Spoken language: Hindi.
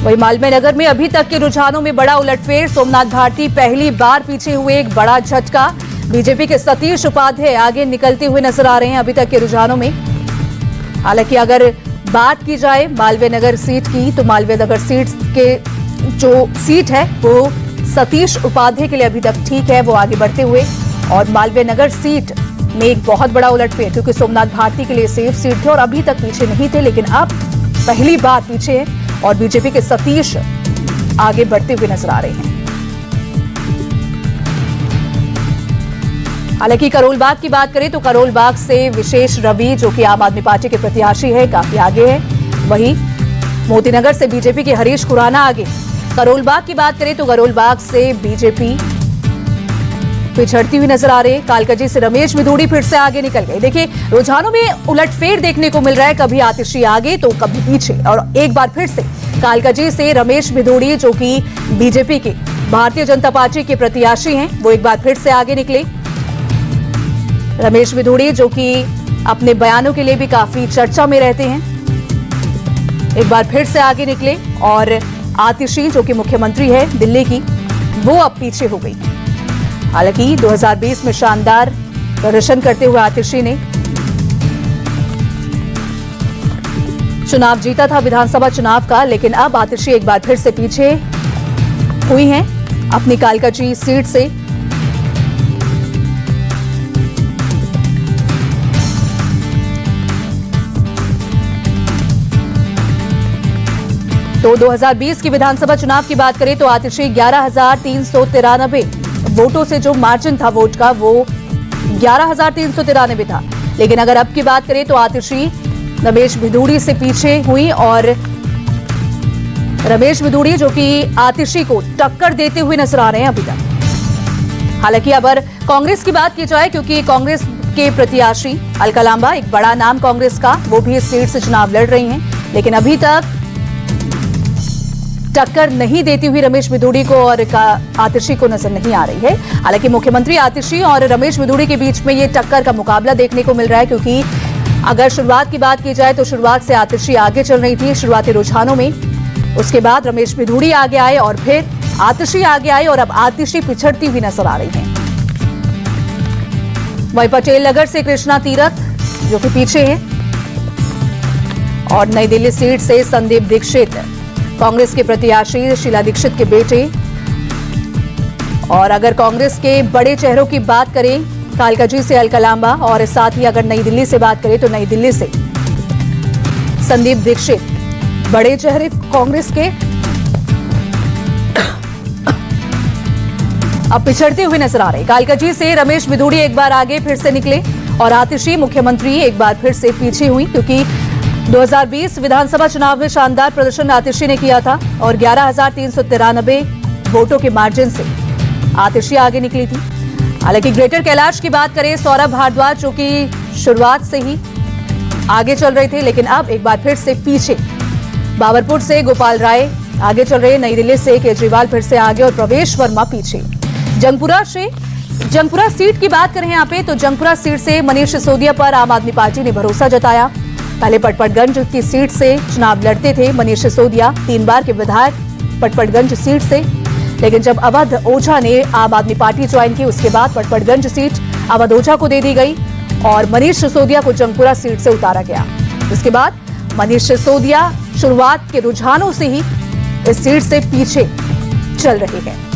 वही मालवीय नगर में अभी तक के रुझानों में बड़ा उलटफेर। सोमनाथ भारती पहली बार पीछे हुए, एक बड़ा झटका। बीजेपी के सतीश उपाध्याय आगे निकलते हुए नजर आ रहे हैं अभी तक के रुझानों में। हालांकि अगर बात की जाए मालवीय नगर सीट की, तो मालवीय नगर सीट के जो सीट है वो सतीश उपाध्याय के लिए अभी तक ठीक है, वो आगे बढ़ते हुए। और मालवीय नगर सीट में एक बहुत बड़ा उलटफेर, क्योंकि सोमनाथ भारती के लिए सेफ सीट थे और अभी तक पीछे नहीं थे, लेकिन अब पहली बार पीछे है और बीजेपी के सतीश आगे बढ़ते हुए नजर आ रहे हैं। हालांकि करोलबाग की बात करें तो करोलबाग से विशेष रवि, जो कि आम आदमी पार्टी के प्रत्याशी है, काफी आगे है। वहीं मोतीनगर से बीजेपी के हरीश खुराना आगे। करोलबाग की बात करें तो करोलबाग से बीजेपी पिछड़ती हुई नजर आ रही है। कालकाजी से रमेश मिधूड़ी फिर से आगे निकल गए। देखिए, रुझानों में उलटफेर देखने को मिल रहा है, कभी आतिशी आगे तो कभी पीछे। और एक बार फिर से कालकाजी से रमेश मिधूड़ी, जो कि बीजेपी के भारतीय जनता पार्टी के प्रत्याशी हैं, वो एक बार फिर से आगे निकले। रमेश मिधूड़ी, जो कि अपने बयानों के लिए भी काफी चर्चा में रहते हैं, एक बार फिर से आगे निकले। और आतिशी, जो कि मुख्यमंत्री है दिल्ली की, वो अब पीछे हो गई। हालांकि 2020 में शानदार प्रदर्शन करते हुए आतिशी ने चुनाव जीता था, विधानसभा चुनाव का, लेकिन अब आतिशी एक बार फिर से पीछे हुई हैं अपनी कालकाजी सीट से। तो 2020 की विधानसभा चुनाव की बात करें तो आतिशी 11,393 वोटों से, जो मार्जिन था वोट का वो 11,393 था। लेकिन अगर अब की बात करें तो आतिशी रमेश मिधूड़ी से पीछे हुई और रमेश मिधूड़ी, जो कि आतिशी को टक्कर देते हुए नजर आ रहे हैं अभी तक। हालांकि अगर कांग्रेस की बात की जाए, क्योंकि कांग्रेस के प्रत्याशी अलका लांबा, एक बड़ा नाम कांग्रेस का, वो भी इस सीट से चुनाव लड़ रही हैं, लेकिन अभी तक टक्कर नहीं देती हुई रमेश मिधूड़ी को और आतिशी को नजर नहीं आ रही है। हालांकि मुख्यमंत्री आतिशी और रमेश मिधूड़ी के बीच में ये टक्कर का मुकाबला देखने को मिल रहा है, क्योंकि अगर शुरुआत की बात की जाए तो शुरुआत से आतिशी आगे चल रही थी शुरुआती रुझानों में। उसके बाद रमेश मिधूड़ी आगे आए और फिर आतिशी आगे आए और अब आतिशी पिछड़ती हुई नजर आ रही है। वहीं पटेल नगर से कृष्णा तीरथ, जो कि पीछे है, और नई दिल्ली सीट से संदीप दीक्षित, कांग्रेस के प्रत्याशी शीला दीक्षित के बेटे। और अगर कांग्रेस के बड़े चेहरों की बात करें, कालकाजी से अलका लांबा, और साथ ही अगर नई दिल्ली से बात करें तो नई दिल्ली से संदीप दीक्षित, बड़े चेहरे कांग्रेस के अब पिछड़ते हुए नजर आ रहे। कालकाजी से रमेश मिधूड़ी एक बार आगे फिर से निकले और आतिशी मुख्यमंत्री एक बार फिर से पीछे हुई, क्योंकि 2020 विधानसभा चुनाव में शानदार प्रदर्शन आतिशी ने किया था और 11,393 वोटों के मार्जिन से आतिशी आगे निकली थी। हालांकि ग्रेटर कैलाश की बात करें, सौरभ भारद्वाज, जो कि शुरुआत से ही आगे चल रहे थे, लेकिन अब एक बार फिर से पीछे। बाबरपुर से गोपाल राय आगे चल रहे, नई दिल्ली से केजरीवाल फिर से आगे और प्रवेश वर्मा पीछे। जंगपुरा सीट की बात करें यहाँ पे तो जंगपुरा सीट से मनीष सिसोदिया पर आम आदमी पार्टी ने भरोसा जताया। पहले पटपड़गंज की सीट से चुनाव लड़ते थे मनीष सिसोदिया, 3 बार के विधायक पटपड़गंज सीट से, लेकिन जब अवध ओझा ने आम आदमी पार्टी ज्वाइन की, उसके बाद पटपड़गंज सीट अवध ओझा को दे दी गई और मनीष सिसोदिया को जंगपुरा सीट से उतारा गया। इसके बाद मनीष सिसोदिया शुरुआत के रुझानों से ही इस सीट से पीछे चल रहे हैं।